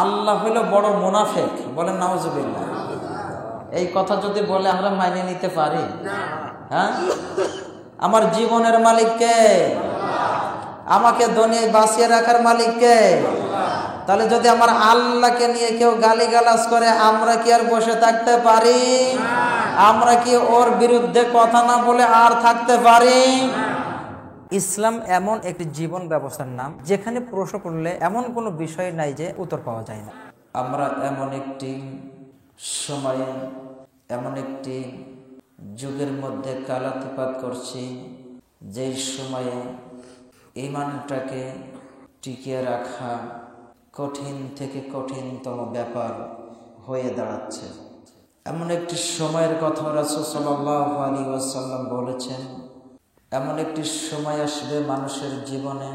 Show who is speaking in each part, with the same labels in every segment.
Speaker 1: আল্লাহ হইল বড় মুনাফিক, বলেন নাউজুবিল্লাহ। এই কথা যদি বলে আমরা মাইনে নিতে পারি? হ্যাঁ, আমার জীবনের মালিক কে? আমাকে দুনিয়ায় বাঁচিয়ে রাখার মালিক কে? তাহলে যদি আমার আল্লাহকে নিয়ে কেউ গালিগালাজ করে, আমরা কি আর বসে থাকতে পারি? আমরা কি ওর বিরুদ্ধে কথা না বলে আর থাকতে পারি? ইসলাম এমন একটি জীবন ব্যবস্থার নাম যেখানে প্রশ্ন করলে এমন কোনো বিষয় নাই যে উত্তর পাওয়া যায় না। আমরা এমন একটি সময়ে, এমন একটি যুগের মধ্যে কালাতিপাত করছি, যেই সময়ে ঈমানটাকে টিকিয়ে রাখা কঠিন থেকে কঠিনতম ব্যাপার হয়ে দাঁড়াচ্ছে। এমন একটি সময়ের কথা রাসূল সাল্লাল্লাহু আলাইহি ওয়াসাল্লাম বলেছেন, এমন একটি সময় আসবে মানুষের জীবনে,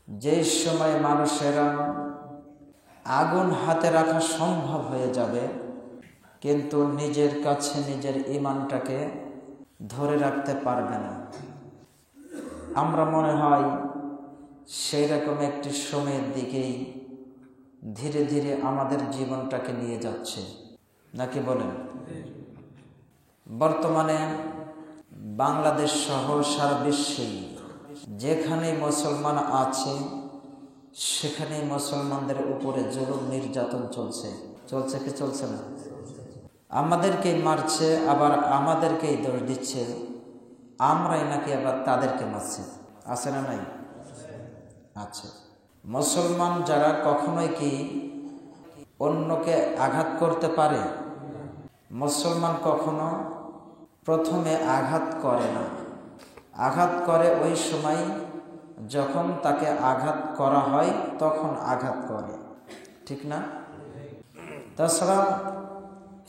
Speaker 1: যেই সময় মানুষেরা আগুন হাতে রাখা সম্ভব হয়ে যাবে, কিন্তু নিজের কাছে নিজের ঈমানটাকে ধরে রাখতে পারবে না। আমরা মনে হয় সেই রকম একটি সময়ের দিকেই ধীরে ধীরে আমাদের জীবনটাকে নিয়ে যাচ্ছে, নাকি বলেন? বর্তমানে বাংলাদেশ সহ সারা বিশ্বে যেখানে মুসলমান আছে সেখানে মুসলমানদের উপরে জুলুম নির্যাতন চলছে। চলছে কি চলছে না? আমাদেরকেই মারছে, আবার আমাদেরকেই দোষ দিচ্ছে, আমরাই নাকি আবার তাদেরকে মারছি। আছে না নাই? আচ্ছা, মুসলমান যারা কখনোই কি অন্যকে আঘাত করতে পারে? মুসলমান কখনো প্রথমে আঘাত করে না। আঘাত করে ওই সময় যখন তাকে আঘাত করা হয়, তখন আঘাত করে, ঠিক না? তাছাড়া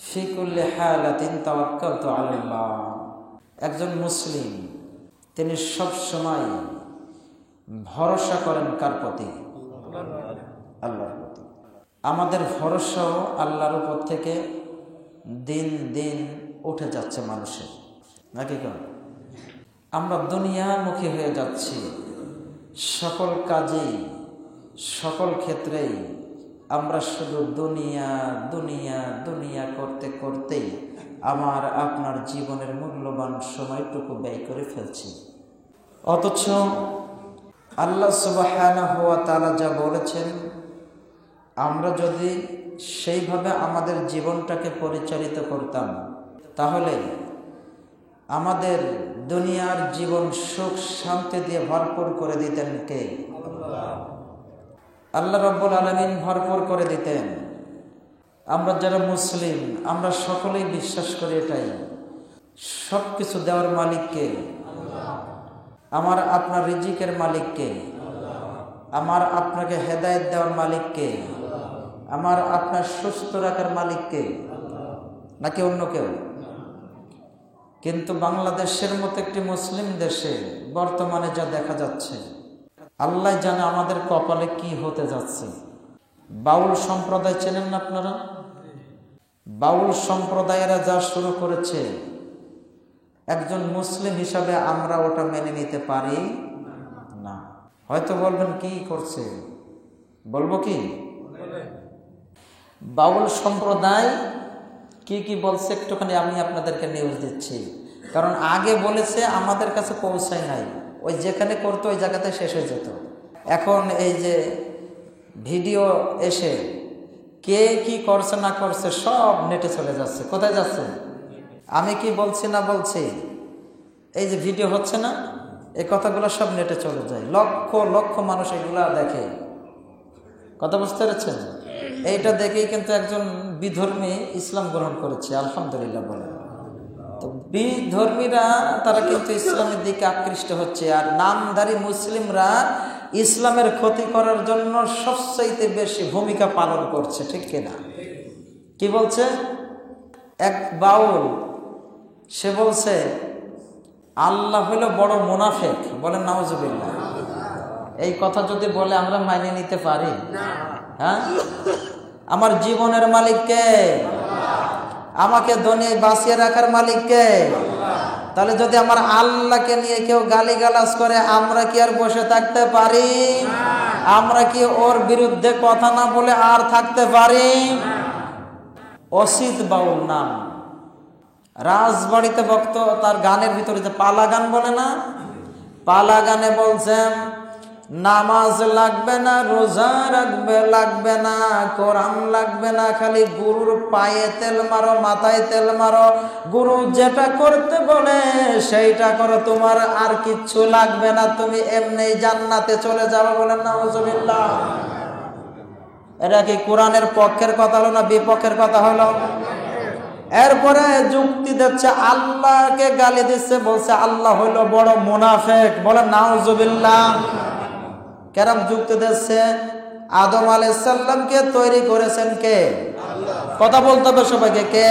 Speaker 1: ফি কুল্লি হালাতিন তাওয়াক্কালতু আলাল্লাহ, একজন মুসলিম তিনি সব সময় ভরসা করেন কার প্রতি? আল্লাহর প্রতি। আমাদের ভরসাও আল্লাহর উপর থেকে দিন দিন উঠে যাচ্ছে মানুষের, নাকি কেন? আমরা দুনিয়ামুখী হয়ে যাচ্ছি। সকল কাজেই, সকল ক্ষেত্রেই আমরা শুধু দুনিয়া দুনিয়া দুনিয়া করতে করতেই আমার আপনার জীবনের মূল্যবান সময়টুকু ব্যয় করে ফেলছি। অথচ আল্লাহ সুবহানাহু ওয়া তাআলা যা বলেছেন, আমরা যদি সেইভাবে আমাদের জীবনটাকে পরিচালিত করতাম, তাহলে আমাদের দুনিয়ার জীবন সুখ শান্তি দিয়ে ভরপুর করে দিতেন কে? আল্লাহ রাব্বুল আলামিন ভরপুর করে দিতেন। আমরা যারা মুসলিম, আমরা সকলেই বিশ্বাস করি এটাই, সব কিছু দেওয়ার মালিক কে? আমার আপনার রিজিকের মালিক কে? আমার আপনাকে হেদায়েত দেওয়ার মালিক কে? আমার আপনার সুস্থ রাখার মালিক কে? নাকি অন্য কেউ? কিন্তু বাংলাদেশের মতো একটি মুসলিম দেশে বর্তমানে যা দেখা যাচ্ছে, আল্লাহ জানে আমাদের কপালে কি হতে যাচ্ছে। বাউল সম্প্রদায় চেনেন না আপনারা? বাউল সম্প্রদায়েরা যা শুরু করেছে, একজন মুসলিম হিসাবে আমরা ওটা মেনে নিতে পারি না। হয়তো বলবেন কি করছে, বলবো কি? বাউল সম্প্রদায় কি কি বলছে একটুখানি আমি আপনাদেরকে নিউজ দিচ্ছি, কারণ আগে বলেছে আমাদের কাছে পৌঁছায় নাই, ওই যেখানে করতো ওই জায়গাতে শেষ হয়ে যেত। এখন এই যে ভিডিও এসে কে কি করছে না করছে সব নেটে চলে যাচ্ছে। কোথায় যাচ্ছে? আমি কি বলছি না বলছি, এই যে ভিডিও হচ্ছে না, এই কথাগুলো সব নেটে চলে যায়, লক্ষ লক্ষ মানুষ এগুলা দেখে। কথা বুঝতে পেরেছেন? এইটা দেখেই কিন্তু একজন বিধর্মী ইসলাম গ্রহণ করেছে, আলহামদুলিল্লাহ বলে। তো বিধর্মীরা তারা কিন্তু ইসলামের দিকে আকৃষ্ট হচ্ছে, আর নামধারী মুসলিমরা ইসলামের ক্ষতি করার জন্য সবচাইতে বেশি ভূমিকা পালন করছে, ঠিক কিনা? কি বলছে এক বাউল, সে বলছে আল্লাহ হইল বড় মুনাফিক, বলেন নাউজুবিল্লাহ। এই কথা যদি বলে আমরা মাইনে নিতে পারি? হ্যাঁ, আমার জীবনের মালিক কে? আমাকে দুনিয়ায় বাঁচিয়ে রাখার মালিক কে? তাহলে যদি আমার আল্লাহকে নিয়ে কেউ গালিগালাজ করে, আমরা কি আর বসে থাকতে পারি? আমরা কি ওর বিরুদ্ধে কথা না বলে আর থাকতে পারি? অসিত বাউল নাম, রাজবাড়িতে ভক্ত, তার গানের ভিতরে যে পালা গান বলে না, পালা গানে বলছেন নামাজ লাগবে না, রোজা রাখবে লাগবে না, কোরআন লাগবে না, খালি গুরুর পায়ে তেল মারো, মাথায় তেল মারো, গুরু যেটা করতে বলে সেইটা করো, তোমার আর কিচ্ছু লাগবে না, তুমি এমনি জান্নাতে চলে যাবে। বলেন নাউজুবিল্লাহ। এটা কি কোরআনের পক্ষের কথা হলো না বিপক্ষের কথা হলো? এরপরে যুক্তি দিচ্ছে, আল্লাহকে গালি দিচ্ছে, বলছে আল্লাহ হইল বড় মুনাফিক। বলেন নাউজুবিল্লাহ। কেরম যুক্তি দিচ্ছে? আদম আলাইহিস সালামকে তৈরি করেছেন কে? কথা বলতে হবে সবাইকে। কে?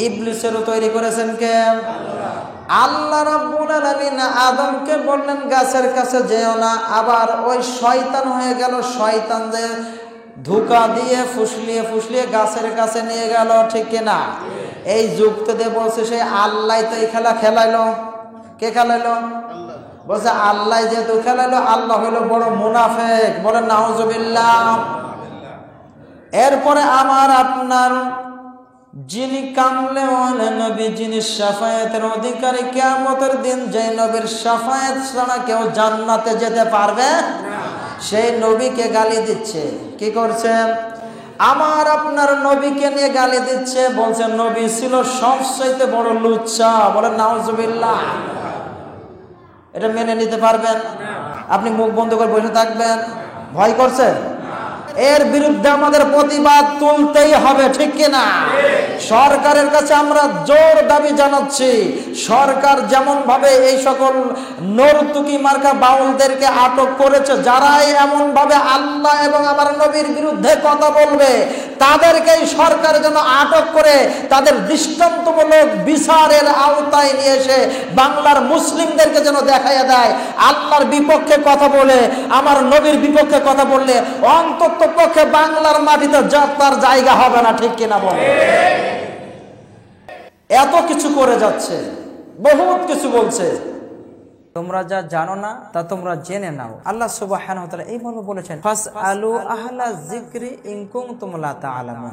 Speaker 1: ইবলিসেরও তৈরি করেছেন কে? আল্লাহ রাব্বুল আলামিন আদমকে বললেন গাছের কাছে যেও না, আবার ওই শয়তান হয়ে গেল, শয়তান যে ধোঁকা দিয়ে ফুসলিয়ে ফুসলিয়ে গাছের কাছে নিয়ে গেল, ঠিক কিনা? এই যুক্তি দিয়ে বলছে সেই আল্লাহ তো এই খেলা খেলাইলো। কে খেলাইলো? বলছে আল্লাহ যেহেতু খেলাইলো, আল্লাহ হইলো বড় মুনাফিক। বলেন নাউজুবিল্লাহ। এরপরে আমার আপনার যিনি কামলে ওয়ালা নবী, যিনি শাফায়াতের অধিকারী, কিয়ামতের দিন যে নবীর শাফায়াত ছাড়া কেউ জান্নাতে যেতে পারবে না, সেই নবীকে গালি দিচ্ছে। কি করছে? আমার আপনার নবীকে নিয়ে গালি দিচ্ছে, বলছে নবী ছিল সবচাইতে বড় লুচ্চা। বলেন নাউজুবিল্লাহ। এটা মেনে নিতে পারবেন? আপনি মুখ বন্ধ করে বসে থাকবেন? ভয় করছে? এর বিরুদ্ধে আমাদের প্রতিবাদ তুলতেই হবে, ঠিক কিনা? সরকারের কাছে আমরা জোর দাবি জানাচ্ছি, সরকার যেমন ভাবে এই সকল নর্তুকি মার্কা বাউলদেরকে আটক করেছে, যারাই এমন ভাবে আল্লাহ এবং আমার নবীর বিরুদ্ধে কথা বলবে, তাদেরকেই সরকার যেন আটক করে তাদের দৃষ্টান্তমূলক বিচারের আওতায় নিয়ে এসে বাংলার মুসলিমদেরকে যেন দেখাইয়া দেয়, আল্লাহর বিপক্ষে কথা বলে, আমার নবীর বিপক্ষে কথা বললে অন্তত পক্ষে বাংলার মাটিতে তার জায়গা হবে না, ঠিক কিনা বলে? এত কিছু করে যাচ্ছে, বহুত কিছু বলছে। তোমরা যা জানো না তা তোমরা জেনে নাও। আল্লাহ সুবহানাহু ওয়া তাআলা এই মর্মে বলেছেন, ফাসআলু আহলা যিকরি ইন কুনতুম লা তা'লামুন।